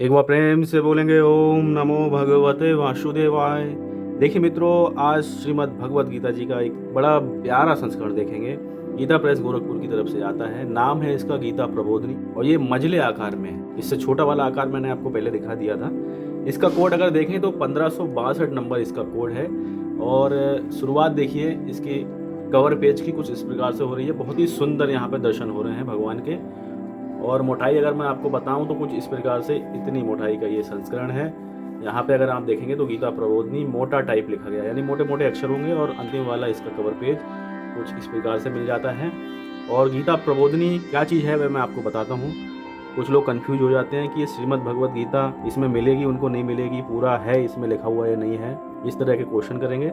एक बार प्रेम से बोलेंगे ओम नमो भगवते वासुदेवाय। देखिए मित्रों, आज श्रीमद् भगवत गीता जी का एक बड़ा प्यारा संस्करण देखेंगे। गीता प्रेस गोरखपुर की तरफ से आता है। नाम है इसका गीता प्रबोधिनी और ये मजले आकार में है। इससे छोटा वाला आकार मैंने आपको पहले दिखा दिया था। इसका कोड अगर देखें तो 1562 नंबर इसका कोड है। और शुरुआत देखिए इसकी कवर पेज की कुछ इस प्रकार से हो रही है। बहुत ही सुंदर यहाँ पे दर्शन हो रहे हैं भगवान के। और मोटाई अगर मैं आपको बताऊं तो कुछ इस प्रकार से इतनी मोटाई का ये संस्करण है। यहाँ पे अगर आप देखेंगे तो गीता प्रबोधिनी मोटा टाइप लिखा गया, यानी मोटे मोटे अक्षर होंगे। और अंतिम वाला इसका कवर पेज कुछ इस प्रकार से मिल जाता है। और गीता प्रबोधिनी क्या चीज़ है वह मैं आपको बताता हूँ। कुछ लोग कंफ्यूज हो जाते हैं कि ये श्रीमद् भगवत गीता इसमें मिलेगी, उनको नहीं मिलेगी, पूरा है इसमें लिखा हुआ या नहीं है, इस तरह के क्वेश्चन करेंगे।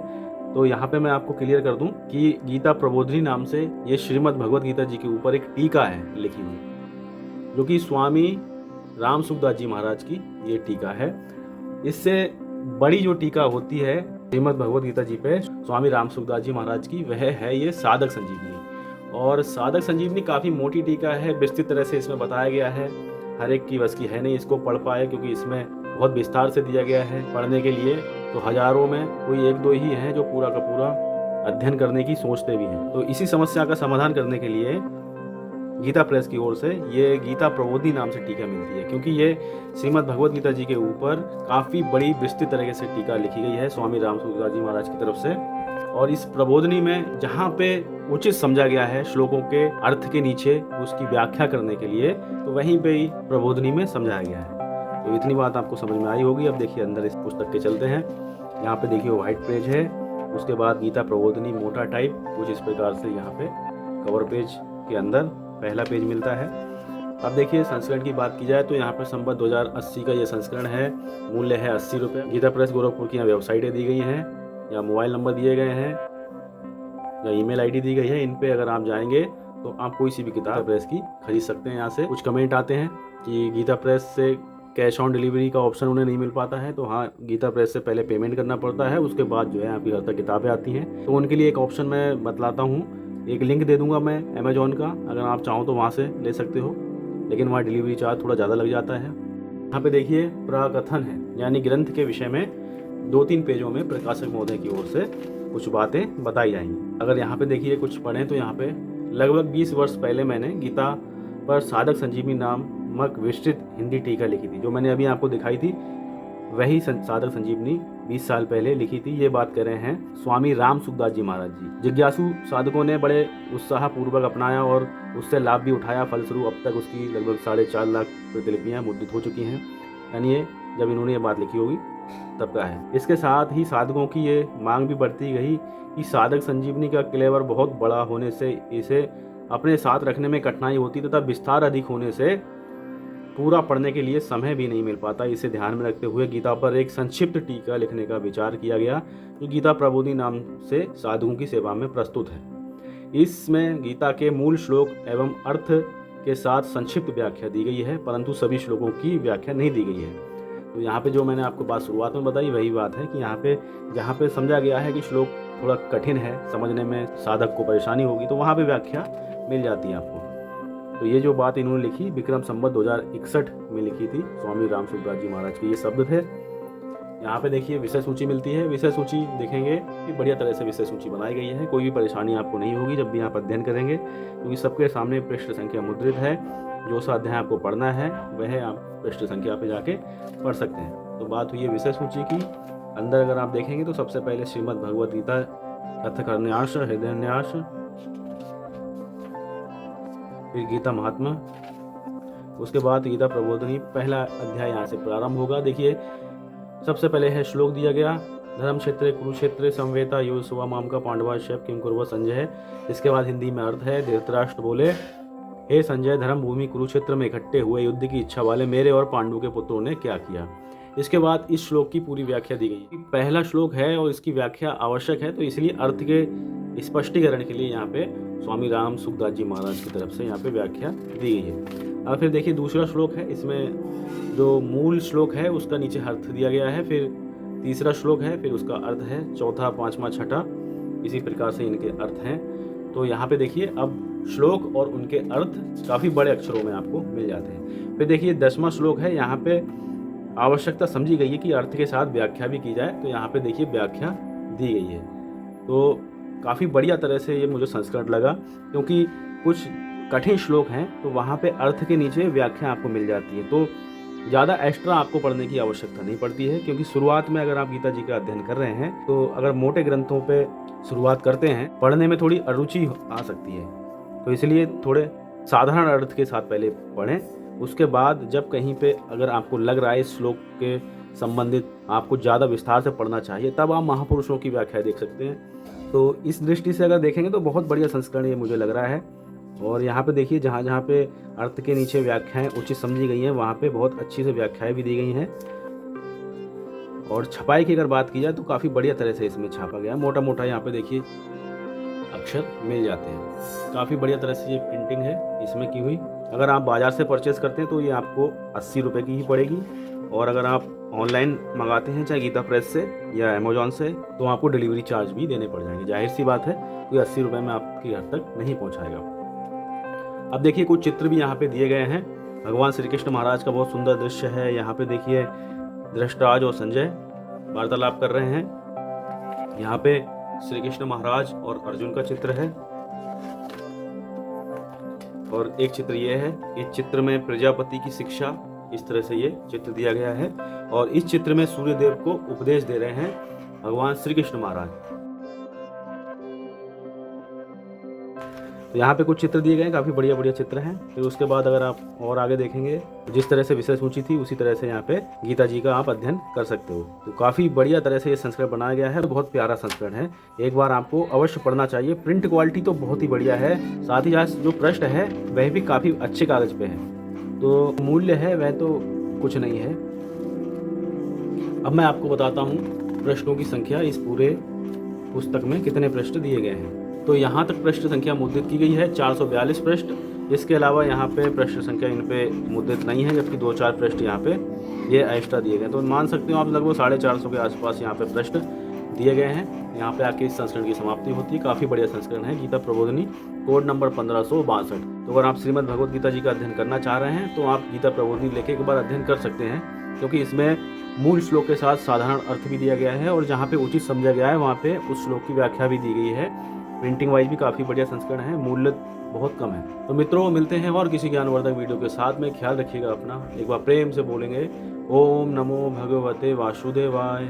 तो यहाँ पे मैं आपको क्लियर कर दूं कि गीता प्रबोधिनी नाम से ये श्रीमद् भगवत गीता जी के ऊपर एक टीका है लिखी हुई, जो कि स्वामी राम सुखदास जी महाराज की ये टीका है। इससे बड़ी जो टीका होती है श्रीमद् भगवत गीता जी पे स्वामी राम सुखदास जी महाराज की, वह है ये साधक संजीवनी। और साधक संजीवनी काफ़ी मोटी टीका है, विस्तृत तरह से इसमें बताया गया है। हर एक की बस की है नहीं इसको पढ़ पाए, क्योंकि इसमें बहुत विस्तार से दिया गया है। पढ़ने के लिए तो हजारों में कोई एक दो ही हैं जो पूरा का पूरा अध्ययन करने की सोचते भी हैं। तो इसी समस्या का समाधान करने के लिए गीता प्रेस की ओर से ये गीता प्रबोधिनी नाम से टीका मिलती है, क्योंकि ये श्रीमद् भगवत गीता जी के ऊपर काफ़ी बड़ी विस्तृत तरीके से टीका लिखी गई है स्वामी राम सुखदास जी महाराज की तरफ से। और इस प्रबोधिनी में जहाँ पे उचित समझा गया है श्लोकों के अर्थ के नीचे उसकी व्याख्या करने के लिए, तो वहीं पे ही प्रबोधिनी में समझाया गया है। तो इतनी बात आपको समझ में आई होगी। अब देखिए अंदर इस पुस्तक के चलते हैं। यहाँ पे देखिए व्हाइट पेज है, उसके बाद गीता प्रबोधिनी मोटा टाइप कुछ इस प्रकार से यहाँ पे कवर पेज के अंदर पहला पेज मिलता है। अब देखिए संस्करण की बात की जाए तो यहाँ पर संवत 2080 का ये संस्करण है। मूल्य है 80 रुपये। गीता प्रेस गोरखपुर की यहाँ वेबसाइटें दी गई हैं, या मोबाइल नंबर दिए गए हैं, या ईमेल आईडी दी गई है। इन पे अगर आप जाएंगे तो आप कोई सी भी किताब प्रेस की खरीद सकते हैं। यहाँ से कुछ कमेंट आते हैं कि गीता प्रेस से कैश ऑन डिलीवरी का ऑप्शन उन्हें नहीं मिल पाता है। तो हाँ, गीता प्रेस से पहले पेमेंट करना पड़ता है, उसके बाद जो है आपकी घर तक किताबें आती हैं। तो उनके लिए एक ऑप्शन मैं बतलाता हूँ, एक लिंक दे दूंगा मैं अमेजोन का, अगर आप चाहो तो वहाँ से ले सकते हो, लेकिन वहाँ डिलीवरी चार्ज थोड़ा ज़्यादा लग जाता है। यहाँ पे देखिए प्रकथन है, यानी ग्रंथ के विषय में 2-3 पेजों में प्रकाशक महोदय की ओर से कुछ बातें बताई जाएंगी। अगर यहाँ पे देखिए कुछ पढ़ें तो यहाँ पे लगभग 20 वर्ष पहले मैंने गीता पर साधक संजीवनी नामक विस्तृत हिंदी टीका लिखी थी। जो मैंने अभी आपको दिखाई थी वही साधक संजीवनी 20 साल पहले लिखी थी। ये बात कर रहे हैं स्वामी राम सुखदास जी महाराज जी। जिज्ञासु साधकों ने बड़े उत्साह पूर्वक अपनाया और उससे लाभ भी उठाया। फलस्वरूप अब तक उसकी लगभग 4.5 लाख प्रतिलिपियाँ मुद्रित हो चुकी हैं। यानी ये जब इन्होंने ये बात लिखी होगी तब का है। इसके साथ ही साधकों की ये मांग भी बढ़ती गई कि साधक संजीवनी का क्लेवर बहुत बड़ा होने से इसे अपने साथ रखने में कठिनाई होती तथा विस्तार अधिक होने से पूरा पढ़ने के लिए समय भी नहीं मिल पाता। इसे ध्यान में रखते हुए गीता पर एक संक्षिप्त टीका लिखने का विचार किया गया, जो गीता प्रबोधिनी नाम से साधुओं की सेवा में प्रस्तुत है। इसमें गीता के मूल श्लोक एवं अर्थ के साथ संक्षिप्त व्याख्या दी गई है, परंतु सभी श्लोकों की व्याख्या नहीं दी गई है। तो यहाँ पे जो मैंने आपको बात शुरुआत में बताई वही बात है कि यहाँ पे जहाँ पे समझा गया है कि श्लोक थोड़ा कठिन है, समझने में साधक को परेशानी होगी, तो वहाँ पे व्याख्या मिल जाती है आपको। तो ये जो बात इन्होंने लिखी विक्रम संवत 2061 में लिखी थी स्वामी राम सुखदास जी महाराज के ये शब्द थे। यहाँ पे देखिए विषय सूची मिलती है। विषय सूची देखेंगे कि बढ़िया तरह से विषय सूची बनाई गई है। कोई भी परेशानी आपको नहीं होगी जब भी आप अध्ययन करेंगे, क्योंकि सबके सामने पृष्ठ संख्या मुद्रित है। जो सा अध्याय आपको पढ़ना है वह आप पृष्ठ संख्या पे जाके पढ़ सकते हैं। तो बात हुई है विषय सूची की। अंदर अगर आप देखेंगे तो सबसे पहले श्रीमद् भगवत गीता कथकन्यास, हृदयन्यास, फिर गीता महात्मा, उसके बाद गीता प्रबोधिनी। पहला अध्याय यहाँ से प्रारंभ होगा। देखिए सबसे पहले है श्लोक दिया गया, धर्म क्षेत्र कुरुक्षेत्र संवेता यो सुवा माम का पांडवा शैव किम कुरवा संजय। इसके बाद हिंदी में अर्थ है, धृतराष्ट्र बोले, हे संजय, धर्म भूमि कुरुक्षेत्र में इकट्ठे हुए युद्ध की इच्छा वाले मेरे और पांडु के पुत्रों ने क्या किया। इसके बाद इस श्लोक की पूरी व्याख्या दी गई। पहला श्लोक है और इसकी व्याख्या आवश्यक है, तो इसलिए अर्थ के स्पष्टीकरण के लिए यहाँ पे स्वामी राम सुखदास जी महाराज की तरफ से यहाँ पे व्याख्या दी गई है। अब फिर देखिए दूसरा श्लोक है, इसमें जो मूल श्लोक है उसका नीचे अर्थ दिया गया है। फिर तीसरा श्लोक है, फिर उसका अर्थ है, चौथा, पांचवा, छठा, इसी प्रकार से इनके अर्थ हैं। तो यहाँ पे देखिए अब श्लोक और उनके अर्थ काफ़ी बड़े अक्षरों में आपको मिल जाते हैं। फिर देखिए 10वां श्लोक है, यहाँ पे आवश्यकता समझी गई है कि अर्थ के साथ व्याख्या भी की जाए, तो यहाँ पे देखिए व्याख्या दी गई है। तो काफ़ी बढ़िया तरह से ये मुझे संस्करण लगा, क्योंकि कुछ कठिन श्लोक हैं तो वहाँ पे अर्थ के नीचे व्याख्या आपको मिल जाती है, तो ज़्यादा एक्स्ट्रा आपको पढ़ने की आवश्यकता नहीं पड़ती है। क्योंकि शुरुआत में अगर आप गीता जी का अध्ययन कर रहे हैं तो अगर मोटे ग्रंथों पे शुरुआत करते हैं, पढ़ने में थोड़ी अरुचि आ सकती है, तो इसलिए थोड़े साधारण अर्थ के साथ पहले पढ़ें। उसके बाद जब कहीं पे अगर आपको लग रहा है इस श्लोक के संबंधित आपको ज़्यादा विस्तार से पढ़ना चाहिए, तब आप महापुरुषों की व्याख्या देख सकते हैं। तो इस दृष्टि से अगर देखेंगे तो बहुत बढ़िया संस्करण ये मुझे लग रहा है। और यहाँ पे देखिए जहाँ जहाँ पे अर्थ के नीचे व्याख्याएं उचित समझी गई हैं, वहाँ पे बहुत अच्छी से व्याख्याएं भी दी गई हैं। और छपाई की अगर बात की जाए तो काफ़ी बढ़िया तरह से इसमें छापा गया है। मोटा मोटा यहाँ पे देखिए अक्षर मिल जाते हैं। काफ़ी बढ़िया तरह से ये प्रिंटिंग है इसमें की हुई। अगर आप बाज़ार से परचेज़ करते हैं तो ये आपको 80 रुपये की ही पड़ेगी, और अगर आप ऑनलाइन मंगाते हैं चाहे गीता प्रेस से या अमेजोन से, तो आपको डिलीवरी चार्ज भी देने पड़ जाएंगे। जाहिर सी बात है, कोई 80 रुपये में आपके घर तक नहीं पहुँचाएगा। अब देखिए कुछ चित्र भी यहाँ पे दिए गए हैं। भगवान श्री कृष्ण महाराज का बहुत सुंदर दृश्य है। यहाँ पे देखिए धृतराष्ट्र और संजय वार्तालाप कर रहे हैं। यहाँ पे श्री कृष्ण महाराज और अर्जुन का चित्र है, और एक चित्र ये है। इस चित्र में प्रजापति की शिक्षा, इस तरह से ये चित्र दिया गया है। और इस चित्र में सूर्यदेव को उपदेश दे रहे हैं भगवान श्री कृष्ण महाराज। तो यहाँ पे कुछ चित्र दिए गए हैं, काफ़ी बढ़िया बढ़िया चित्र हैं। फिर उसके बाद अगर आप और आगे देखेंगे, जिस तरह से विषय सूची थी उसी तरह से यहाँ पे गीता जी का आप अध्ययन कर सकते हो। तो काफ़ी बढ़िया तरह से ये संस्करण बनाया गया है, बहुत प्यारा संस्करण है। एक बार आपको अवश्य पढ़ना चाहिए। प्रिंट क्वालिटी तो बहुत ही बढ़िया है, साथ ही साथ जो पृष्ठ है वह भी काफ़ी अच्छे कागज पे है। तो मूल्य है वह तो कुछ नहीं है। अब मैं आपको बताता हूँ पृष्ठों की संख्या इस पूरे पुस्तक में कितने पृष्ठ दिए गए हैं। तो यहाँ तक पृष्ठ संख्या मुद्रित की गई है 442 पृष्ठ। इसके अलावा यहाँ पे पृष्ठ संख्या इन पे मुद्रित नहीं है, जबकि 2-4 पृष्ठ यहाँ पे ये एक्स्ट्रा दिए गए। तो मान सकते हो आप लगभग 450 के आसपास यहाँ पे पृष्ठ दिए गए हैं। यहाँ पे आके इस संस्करण की समाप्ति होती है। काफ़ी बढ़िया संस्करण है गीता प्रबोधिनी, कोड नंबर 1562। तो अगर आप श्रीमद् भगवद गीता जी का अध्ययन करना चाह रहे हैं तो आप गीता प्रबोधिनी लेके एक बार अध्ययन कर सकते हैं, क्योंकि इसमें मूल श्लोक के साथ साधारण अर्थ भी दिया गया है, और जहाँ पे उचित समझा गया है वहाँ पे उस श्लोक की व्याख्या भी दी गई है। प्रिंटिंग वाइज भी काफ़ी बढ़िया संस्करण है, मूल्य बहुत कम है। तो मित्रों मिलते हैं और किसी ज्ञानवर्धक वीडियो के साथ में। ख्याल रखिएगा अपना। एक बार प्रेम से बोलेंगे ओम नमो भगवते वासुदेवाय।